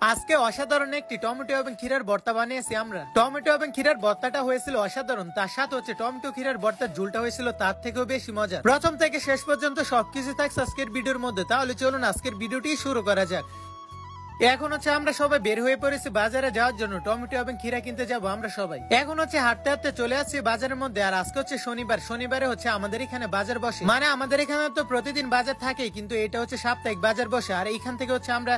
আজকে অসাধারণ একটি টমেটো এবং ক্ষীরার ভর্তা বানিয়েছি আমরা। টমেটো এবং ক্ষীরার ভর্তাটা হয়েছিল অসাধারণ, তার সাথে হচ্ছে টমেটো ক্ষীরার ভর্তার ঝুলটা হয়েছিল তার থেকেও বেশি মজা। প্রথম থেকে শেষ পর্যন্ত সবকিছু থাকছে আজকের ভিডিওর মধ্যে। তাহলে চলুন আজকের ভিডিওটি শুরু করা যাক। এখন হচ্ছে আমরা সবাই বের হয়ে পড়েছি বাজারে যাওয়ার জন্য, টমেটো এবং ক্ষীরা কিনতে যাব আমরা সবাই। এখন হচ্ছে হাঁটতে হাঁটতে চলে আসছি বাজারের মধ্যে। আর আজকে হচ্ছে শনিবার, শনিবারে হচ্ছে আমাদের এখানে বাজার বসে। মানে আমাদের এখানে তো প্রতিদিন বাজার থাকে, কিন্তু এটা হচ্ছে সাপ্তাহিক বাজার বসে। আর এইখান থেকে হচ্ছে আমরা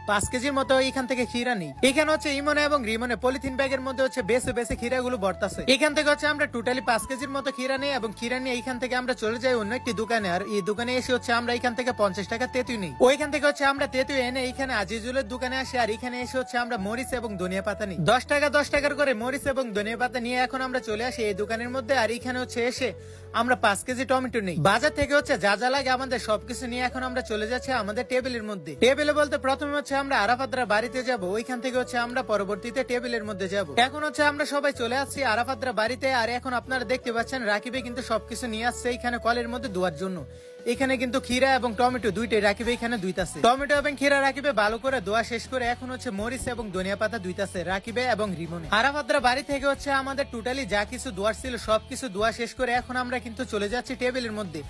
5 কেজির মতো এখান থেকে ক্ষীরা নেই। এখানে হচ্ছে ইমনে এবং রিমনে পলিথিন ব্যাগের মধ্যে হচ্ছে বেছে বেছে ক্ষীরা গুলো ভরতাছে। এখান থেকে হচ্ছে আমরা টোটালি 5 কেজির মতো ক্ষীরা নেই, এবং ক্ষীরা নিয়ে এইখান থেকে আমরা চলে যাই অন্য একটি দোকানে। আর এই দোকানে এসে হচ্ছে আমরা এখান থেকে 50 টাকা তেঁতুই নেই। ওইখান থেকে হচ্ছে আমরা তেঁতুই এনে এখানে আজিজুলের দোকানে আসি। আর এখানে এসে হচ্ছে আমরা মরিচ এবং ধনিয়া পাতা নিই। 10 টাকার করে মরিচ এবং ধনিয়া পাতা নিয়ে এখন আমরা চলে আসি এই দোকানের মধ্যে। আর এখানে হচ্ছে এসে আমরা 5 কেজি টমেটো নেই। বাজার থেকে হচ্ছে যা যা লাগে আমাদের সবকিছু নিয়ে এখন আমরা চলে যাচ্ছি আমাদের টেবিলের মধ্যে। টেবিলে বলতে প্রথমে হচ্ছে আমরা আরাফাতরা বাড়িতে যাব, ওইখান থেকে হচ্ছে আমরা পরবর্তীতে টেবিলের মধ্যে যাব। এখন হচ্ছে আমরা সবাই চলে আসছি আরাফাতরা বাড়িতে। আর এখন আপনারা দেখতে পাচ্ছেন রাকিবে কিন্তু সবকিছু নিয়ে আসছে এখানে কলের মধ্যে ধোয়ার জন্য। এখানে কিন্তু ক্ষীরা এবং টমেটো দুইটাই রাকিবে এখানে ধুইতাছে। টমেটো এবং ক্ষীরা রাকিবে ভালো করে ধোয়া শেষ করে এখন হচ্ছে মরিচ এবং ধনিয়া পাতা ধুইতাছে রাকিবে এবং রিমনে। আরাফাতরা বাড়ি থেকে হচ্ছে আমাদের টোটালি যা কিছু ধোয়ার ছিল সবকিছু ধোয়া শেষ করে এখন আমরা কিন্তু চলে যাচ্ছি টেবিলের মধ্যে।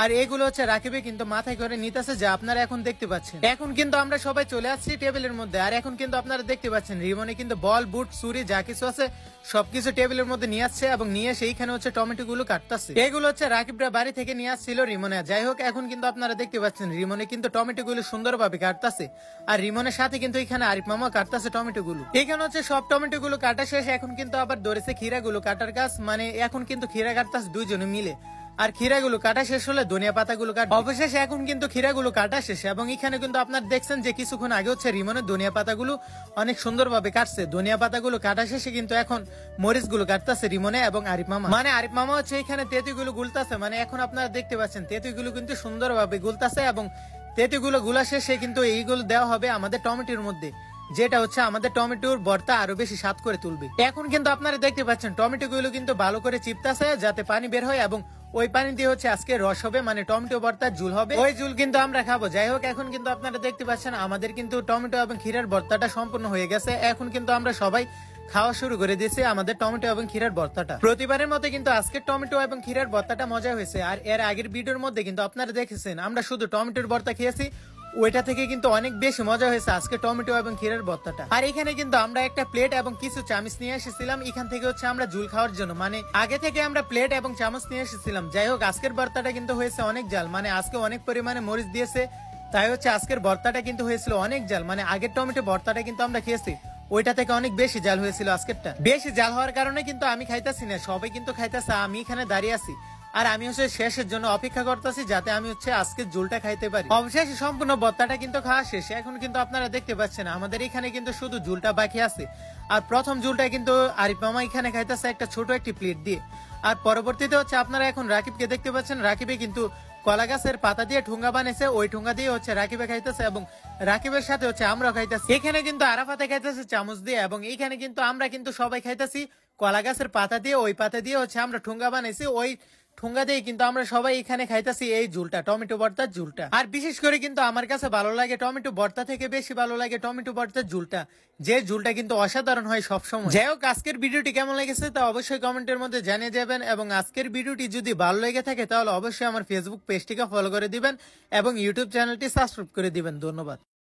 আর এগুলো হচ্ছে রাকিবে কিন্তু মাথায় করে নিতেছে, যা আপনারা এখন দেখতে পাচ্ছেন। এখন কিন্তু আমরা সবাই চলে আসছি টেবিলের মধ্যে। আর এখন কিন্তু আপনারা দেখতে পাচ্ছেন রিমনে কিন্তু বল বুট ছুরি যা কিছু আছে সবকিছু টেবিলের মধ্যে নিয়ে আসছে, এবং নিয়ে সেইখানে হচ্ছে টমেটো গুলো কাটতেছে। এগুলো হচ্ছে রাকিবরা বাড়ি থেকে নিয়ে আসছিল রিমনে। যাই হোক, এখন কিন্তু আপনারা দেখতে পাচ্ছেন রিমনে কিন্তু টমেটো গুলো সুন্দরভাবে কাটতেছে। আর রিমনের সাথে কিন্তু এখানে আরিফ মামা কাটতেছে টমেটো গুলো। এখানে হচ্ছে সব টমেটো গুলো কাটা শেষ, এখন কিন্তু আবার ধরেছে ক্ষীরা গুলো কাটার কাজ। মানে এখন কিন্তু ক্ষীরা কাটতেছে দুইজনে মিলে। আর ক্ষীরাগুলো কাটা শেষ হলে ধনিয়া পাতাগুলো কাটবে। অবশেষে এখন কিন্তু ক্ষীরাগুলো কাটা শেষ, এবং এখানে কিন্তু আপনার দেখছেন যে কিছুক্ষণ আগে হচ্ছে রিমনের ধনিয়া পাতাগুলো অনেক সুন্দরভাবে কাটছে। ধনিয়া পাতাগুলো কাটা শেষে কিন্তু এখন মরিচ গুলো কাটতেছে রিমনে এবং আরিফ মামা। মানে আরিফ মামা হচ্ছে এখানে তেঁতুইগুলো গুলতাছে। মানে এখন আপনারা দেখতে পাচ্ছেন তেঁতুইগুলো কিন্তু সুন্দরভাবে গুলতাছে, এবং তেঁতুইগুলো গুলা শেষে কিন্তু এইগুলো দেওয়া হবে আমাদের টমেটোর মধ্যে, যেটা হচ্ছে আমাদের টমেটোর ভর্তা আরো বেশি স্বাদ করে তুলবে। এখন কিন্তু আপনারা দেখতে পাচ্ছেন টমেটো গুলো কিন্তু ভালো করে চিপতাছে যাতে পানি বের হয়, এবং ওই পানি দিয়ে হচ্ছে আজকে রস হবে, মানে টমেটো ভর্তার ঝুল হবে। ওই ঝুল কিন্তু আমরা খাবো। যাই হোক, এখন কিন্তু আপনারা দেখতে পাচ্ছেন আমাদের কিন্তু টমেটো এবং ক্ষীরার ভর্তাটা সম্পূর্ণ হয়ে গেছে। এখন কিন্তু আমরা সবাই খাওয়া শুরু করে দিয়েছে আমাদের টমেটো এবং ক্ষীরার ভর্তাটা। প্রতিবারের মতো কিন্তু আজকে টমেটো এবং ক্ষীরার ভর্তাটা মজা হয়েছে। আর এর আগের ভিডিওর মধ্যে কিন্তু আপনারা দেখেছেন আমরা শুধু টমেটোর ভর্তা খেয়েছি, ওইটা থেকে কিন্তু অনেক বেশি মজা হয়েছে আজকে টমেটো এবং ক্ষীরার ভর্তাটা। আর এখানে কিন্তু আমরা একটা প্লেট এবং কিছু চামচ নিয়ে এসেছিলাম এখান থেকে হচ্ছে আমরা ঝুল খাওয়ার জন্য। মানে আগে থেকে আমরা প্লেট এবং চামচ নিয়ে এসেছিলাম। যাই হোক, আজকের ভর্তাটা কিন্তু হয়েছে অনেক জাল। মানে আজকে অনেক পরিমাণে মরিচ দিয়েছে, তাই হচ্ছে আজকের ভর্তাটা কিন্তু হয়েছিল অনেক জাল। মানে আগের টমেটো ভর্তাটা কিন্তু আমরা খেয়েছি, ওইটা থেকে অনেক বেশি জাল হয়েছিল আজকেরটা। বেশি জাল হওয়ার কারণে কিন্তু আমি খাইতাছি না, সবাই কিন্তু খাইতাছে, আমি এখানে দাঁড়িয়ে আছি। আর আমি হচ্ছে শেষের জন্য অপেক্ষা করতেছি যাতে আমি হচ্ছে আজকে ঝোলটা খাইতে পারি। অবশেষে সম্পূর্ণ ভর্তাটা কিন্তু খাওয়া শেষ। এখন কিন্তু আপনারা দেখতে পাচ্ছেন আমাদের এখানে কিন্তু শুধু ঝোলটা বাকি আছে। আর প্রথম ঝোলটা কিন্তু আরিফ মামা এখানে খাইতেছে একটা ছোট একটি প্লেট দিয়ে। আর পরবর্তীতে হচ্ছে আপনারা এখন রাকিবকে দেখতে পাচ্ছেন, রাকিবে কিন্তু কলা গাছের পাতা দিয়ে ঠুঙ্গা বানিয়েছে, ওই ঠুঙ্গা দিয়ে হচ্ছে রাকিবে খাইতেছে, এবং রাকিবের সাথে হচ্ছে আমরা খাইতেছি। এখানে কিন্তু আরাফাতে খাইতেছে চামচ দিয়ে, এবং এইখানে কিন্তু আমরা কিন্তু সবাই খাইতেছি কলা গাছের পাতা দিয়ে। ওই পাতা দিয়ে হচ্ছে আমরা ঠুঙ্গা বানাইছি, ওই ঠুঙ্গা দিয়ে কিন্তু আমরা সবাই এখানে খাইতেছি এই ঝুলটা, টমেটো ভর্তার ঝুলটা। আর বিশেষ করে কিন্তু আমার কাছে ভালো লাগে টমেটো ভর্তা থেকে বেশি ভালো লাগে টমেটো ভর্তার ঝুলটা, যে ঝুলটা কিন্তু অসাধারণ হয় সবসময়। যাই হোক, আজকের ভিডিওটি কেমন লেগেছে তা অবশ্যই কমেন্টের মধ্যে জানিয়ে যাবেন, এবং আজকের ভিডিওটি যদি ভালো লেগে থাকে তাহলে অবশ্যই আমার ফেসবুক পেজটিকে ফলো করে দিবেন এবং ইউটিউব চ্যানেলটি সাবস্ক্রাইব করে দিবেন। ধন্যবাদ।